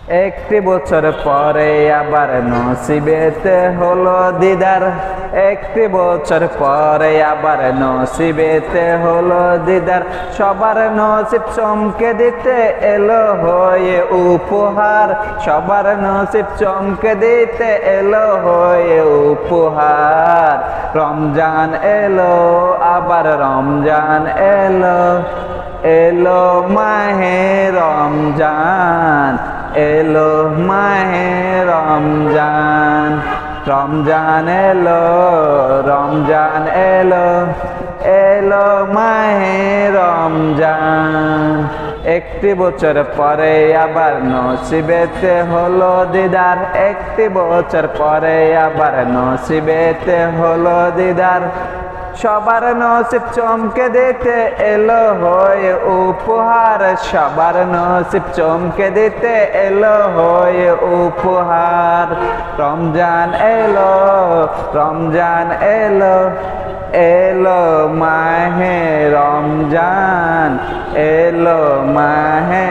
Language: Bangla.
একটি বছর পরে আবার নসিবেতে হলো দিদার। একটি বছর পরে আবার নসিবেতে হলো দিদার। সবার নসিব চমকে দিতে এলো হয়ে উপহার। সবার নসিব চমকে দিতে এলো হয়ে উপহার। রমজান এলো আবার রমজান এলো, এলো মাহে রমজান, এলো মাহে রমজান। রমজান এলো, রমজান এলো, এলো মাহে রমজান। একটি বছর পরে আবার নসিবেতে হলো দিদার। একটি বছর পরে আবার নসিবেতে হলো দিদার। সবার নসিব চমকে দিতে এলো হয়ে উপহার। সবার নসিব চমকে দিতে এলো হয়ে উপহার। রমজান এলো, রমজান এলো, এলো মাহে রমজান, এলো মাহে